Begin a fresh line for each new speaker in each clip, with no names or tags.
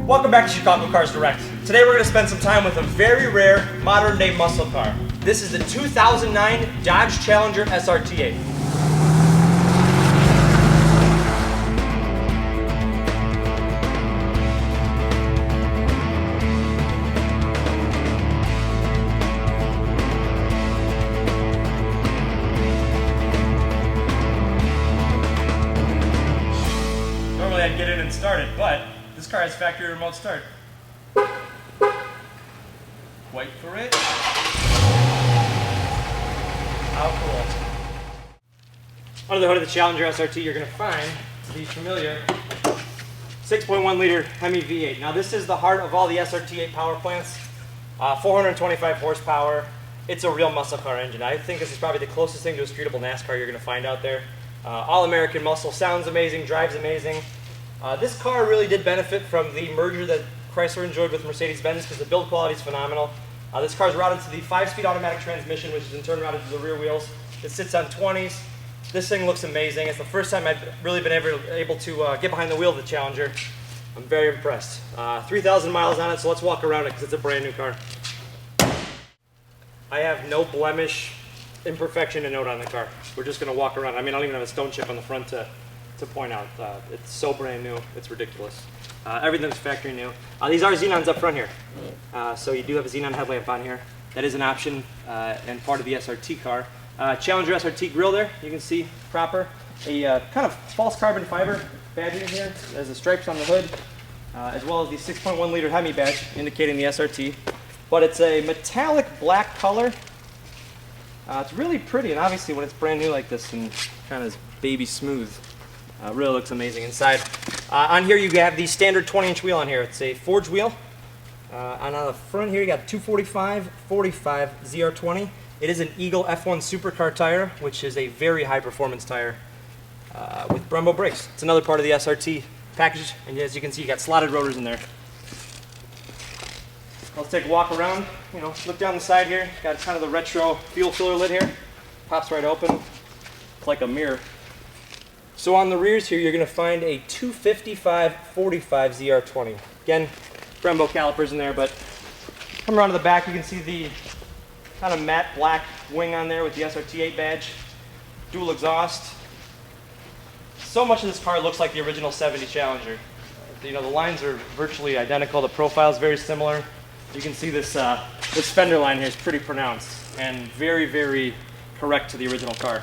Welcome back to Chicago Cars Direct. Today we're going to spend some time with a very rare modern day muscle car. This is the 2009 Dodge Challenger SRT8. Normally I'd get in and start it, but this car has factory remote start. Wait for it. How cool. Under the hood of the Challenger SRT, you're going to find the familiar 6.1 liter Hemi V8. Now this is the heart of all the SRT8 power plants. 425 horsepower. It's a real muscle car engine. I think this is probably the closest thing to a streetable NASCAR you're going to find out there. All American muscle, sounds amazing, drives amazing. This car really did benefit from the merger that Chrysler enjoyed with Mercedes-Benz because the build quality is phenomenal. This car is routed to the 5-speed automatic transmission, which is in turn routed to the rear wheels. It sits on 20s. This thing looks amazing. It's the first time I've really been able to get behind the wheel of the Challenger. I'm very impressed. 3,000 miles on it, so let's walk around it because it's a brand new car. I have no blemish, imperfection to note on the car. We're just going to walk around. I mean, I don't even have a stone chip on the front to point out. It's so brand new, it's ridiculous. Everything's factory new. These are xenons up front here. So you do have a xenon headlamp on here. That is an option and part of the SRT car. Challenger SRT grille there, you can see proper. A kind of false carbon fiber badging here. There's the stripes on the hood, as well as the 6.1 liter Hemi badge indicating the SRT. But it's a metallic black color. It's really pretty, and obviously when it's brand new like this and kind of baby smooth, really looks amazing inside. On here you have the standard 20-inch wheel on here. It's a forged wheel. And on the front here you got 245, 45 ZR20. It is an Eagle F1 supercar tire, which is a very high performance tire with Brembo brakes. It's another part of the SRT package, and as you can see you got slotted rotors in there. Let's take a walk around. You know, look down the side here. Got kind of the retro fuel filler lid here. Pops right open. It's like a mirror. So on the rears here, you're going to find a 255 45 ZR20. Again, Brembo calipers in there, but come around to the back, you can see the kind of matte black wing on there with the SRT8 badge. Dual exhaust. So much of this car looks like the original 70 Challenger. You know, the lines are virtually identical. The profile is very similar. You can see this fender line here is pretty pronounced and very, very correct to the original car.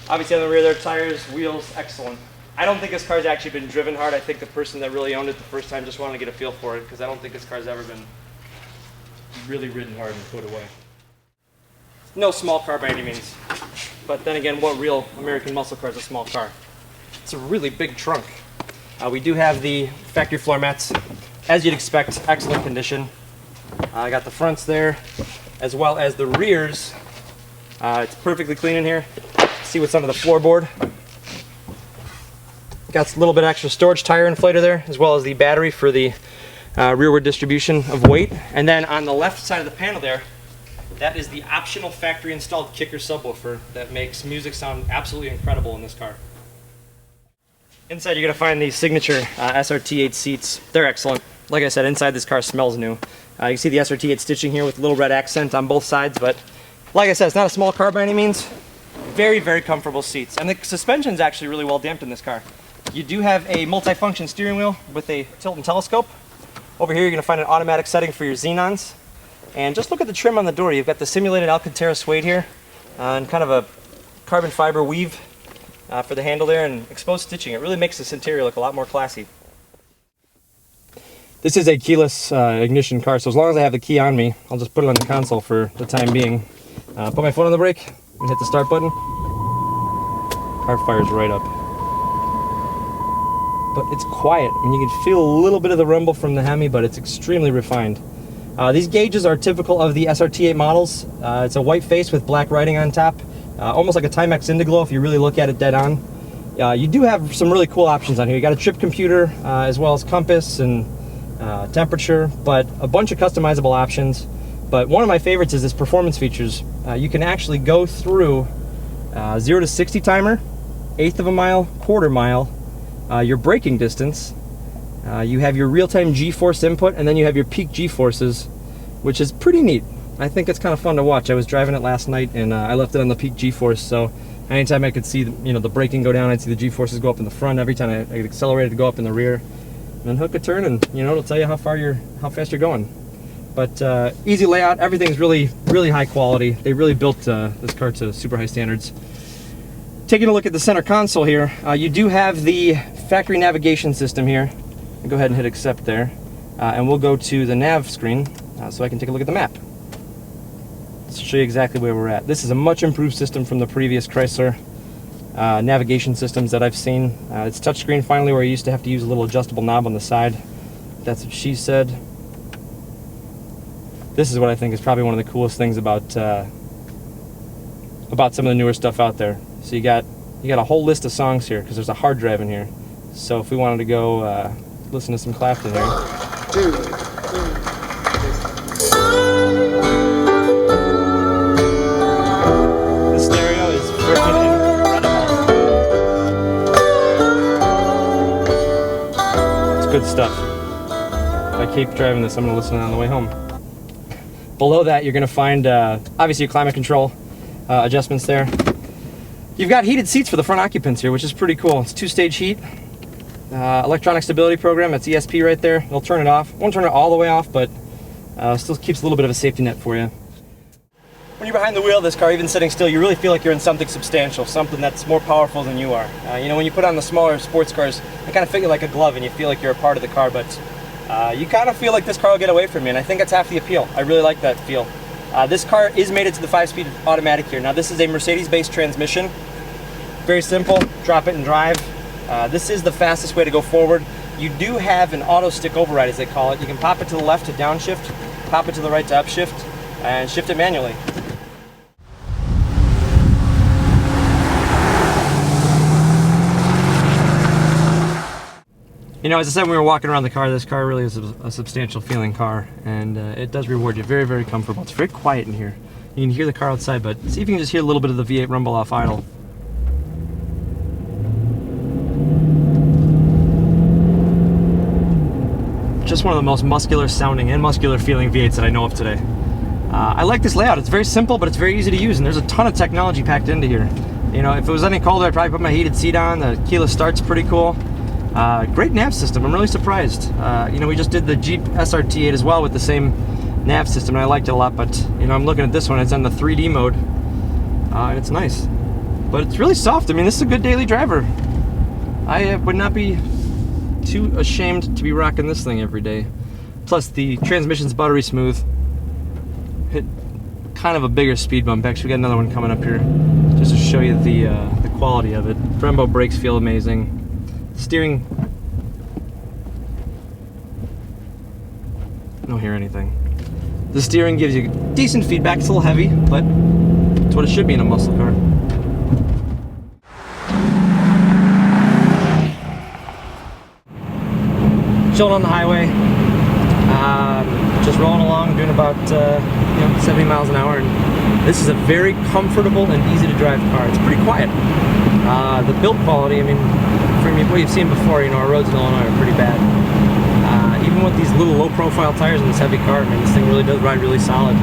Obviously on the rear there, tires, wheels, excellent. I don't think this car's actually been driven hard. I think the person that really owned it the first time just wanted to get a feel for it because I don't think this car's ever been really ridden hard and put away. No small car by any means. But then again, what real American muscle car is a small car? It's a really big trunk. We do have the factory floor mats. As you'd expect, excellent condition. I got the fronts there, as well as the rears. It's perfectly clean in here. See what's under the floorboard. Got a little bit extra storage tire inflator there, as well as the battery for the rearward distribution of weight. And then on the left side of the panel there, that is the optional factory installed kicker subwoofer that makes music sound absolutely incredible in this car. Inside you're going to find the signature SRT8 seats. They're excellent. Like I said, inside this car smells new. You can see the SRT8 stitching here with a little red accent on both sides, but like I said, it's not a small car by any means. Very, very comfortable seats. And the suspension's actually really well damped in this car. You do have a multi-function steering wheel with a tilt and telescope. Over here you're going to find an automatic setting for your xenons. And just look at the trim on the door. You've got the simulated Alcantara suede here, and kind of a carbon fiber weave for the handle there, and exposed stitching. It really makes this interior look a lot more classy. This is a keyless ignition car, so as long as I have the key on me, I'll just put it on the console for the time being. Put my foot on the brake and hit the start button. Car fires right up. But it's quiet. I mean, you can feel a little bit of the rumble from the Hemi, but it's extremely refined. These gauges are typical of the SRT8 models. It's a white face with black writing on top, almost like a Timex Indiglo if you really look at it dead on. You do have some really cool options on here. You got a trip computer, as well as compass and temperature, but a bunch of customizable options. But one of my favorites is this performance features. You can actually go through 0 to 60 timer, 1/8 of a mile, 1/4 mile, your braking distance, You have your real-time G-force input, and then you have your peak G-forces, which is pretty neat. I think it's kind of fun to watch. I was driving it last night, and I left it on the peak G-force, so anytime I could see the braking go down, I'd see the G-forces go up in the front. Every time I accelerated to go up in the rear, and then hook a turn, and it'll tell you how fast you're going. But easy layout. Everything's really high quality. They really built this car to super high standards. Taking a look at the center console here, you do have the factory navigation system here. Go ahead and hit accept there, and we'll go to the nav screen so I can take a look at the map. Let's show you exactly where we're at. This is a much improved system from the previous Chrysler navigation systems that I've seen. It's touchscreen finally, where you used to have to use a little adjustable knob on the side. That's what she said. This is what I think is probably one of the coolest things about some of the newer stuff out there. So you got a whole list of songs here, because there's a hard drive in here. So if we wanted to go listen to some Clapton here. The stereo is freaking incredible. It's good stuff. If I keep driving this, I'm going to listen on the way home. Below that, you're going to find obviously your climate control adjustments there. You've got heated seats for the front occupants here, which is pretty cool. It's 2-stage heat. Electronic stability program, that's ESP right there. It'll turn it off. Won't turn it all the way off, but still keeps a little bit of a safety net for you. When you're behind the wheel of this car, even sitting still, you really feel like you're in something substantial, something that's more powerful than you are. When you put on the smaller sports cars, they kind of fit you like a glove and you feel like you're a part of the car, but you kind of feel like this car will get away from you, and I think that's half the appeal. I really like that feel. This car is mated to the 5-speed automatic here. Now this is a Mercedes-based transmission. Very simple, drop it and drive. This is the fastest way to go forward. You do have an auto stick override, as they call it. You can pop it to the left to downshift, pop it to the right to upshift, and shift it manually. As I said when we were walking around the car, this car really is a substantial feeling car, and it does reward you. Very comfortable. It's very quiet in here. You can hear the car outside, but see if you can just hear a little bit of the V8 rumble off idle. Just one of the most muscular sounding and muscular feeling V8s that I know of today. I like this layout. It's very simple, but it's very easy to use, and there's a ton of technology packed into here. If it was any colder, I'd probably put my heated seat on. The keyless start's pretty cool. Great nav system. I'm really surprised. We just did the Jeep SRT8 as well with the same nav system, and I liked it a lot, but I'm looking at this one. It's on the 3D mode, and it's nice. But it's really soft. This is a good daily driver. I would not be too ashamed to be rocking this thing every day. Plus the transmission's buttery smooth. Hit kind of a bigger speed bump. Actually, we got another one coming up here just to show you the quality of it. Brembo brakes feel amazing. Steering, don't hear anything. The steering gives you decent feedback. It's a little heavy, but it's what it should be in a muscle car. Chilling on the highway, just rolling along, doing about 70 miles an hour, and this is a very comfortable and easy to drive car. It's pretty quiet. The build quality, from what you've seen before, our roads in Illinois are pretty bad. Even with these little low-profile tires in this heavy car, this thing really does ride really solid.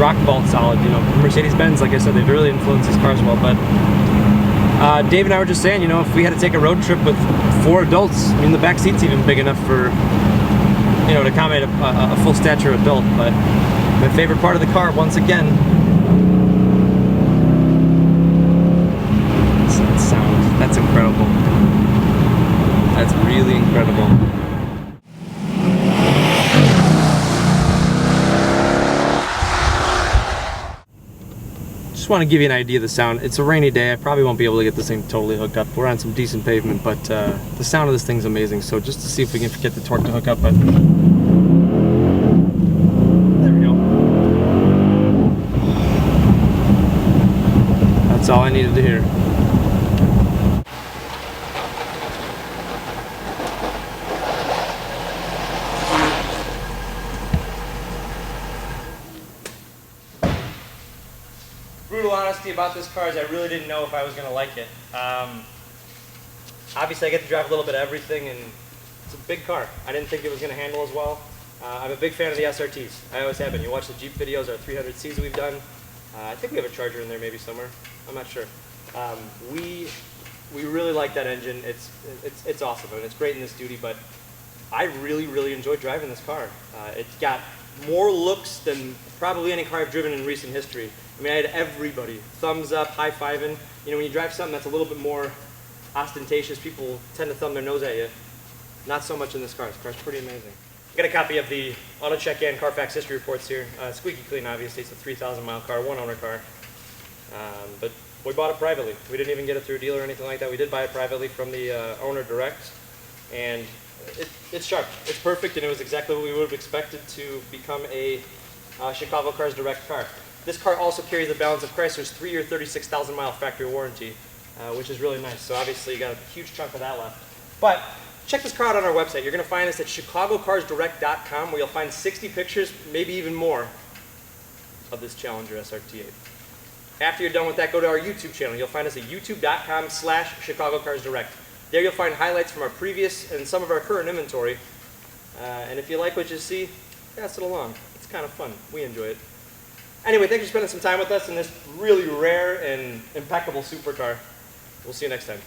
Rock vault solid. Mercedes-Benz, like I said, they've really influenced these cars well, but Dave and I were just saying, if we had to take a road trip with 4 adults, the back seat's even big enough for, to accommodate a full stature adult. But my favorite part of the car, once again, that sound. That's incredible. That's really incredible. Just want to give you an idea of the sound. It's a rainy day. I probably won't be able to get this thing totally hooked up. We're on some decent pavement, but the sound of this thing's amazing. So just to see if we can get the torque to hook up, but there we go. That's all I needed to hear. Brutal honesty about this car is I really didn't know if I was going to like it. Obviously I get to drive a little bit of everything, and It's a big car. I didn't think it was going to handle as well. I'm a big fan of the SRTs. I always have been. You watch the Jeep videos, our 300Cs we've done. I think we have a Charger in there maybe somewhere. I'm not sure. We really like that engine. It's awesome and it's great in this duty, but I really enjoyed driving this car. It's got more looks than probably any car I've driven in recent history. I mean, I had everybody thumbs up, high-fiving. You know, when you drive something that's a little bit more ostentatious, people tend to thumb their nose at you. Not so much in this car. This car's pretty amazing. I got a copy of the Auto Check and Carfax history reports here. Squeaky clean, obviously. It's a 3,000 mile car, one owner car. But we bought it privately. We didn't even get it through a dealer or anything like that. We did buy it privately from the owner direct. And it's sharp. It's perfect, and it was exactly what we would have expected to become a Chicago Cars Direct car. This car also carries the balance of Chrysler's 3-year, 36,000 mile factory warranty, which is really nice. So obviously you got a huge chunk of that left. But check this car out on our website. You're going to find us at chicagocarsdirect.com, where you'll find 60 pictures, maybe even more, of this Challenger SRT8. After you're done with that, go to our YouTube channel. You'll find us at youtube.com/chicagocarsdirect. There you'll find highlights from our previous and some of our current inventory. And if you like what you see, pass it along. It's kind of fun. We enjoy it. Anyway, thanks for spending some time with us in this really rare and impeccable supercar. We'll see you next time.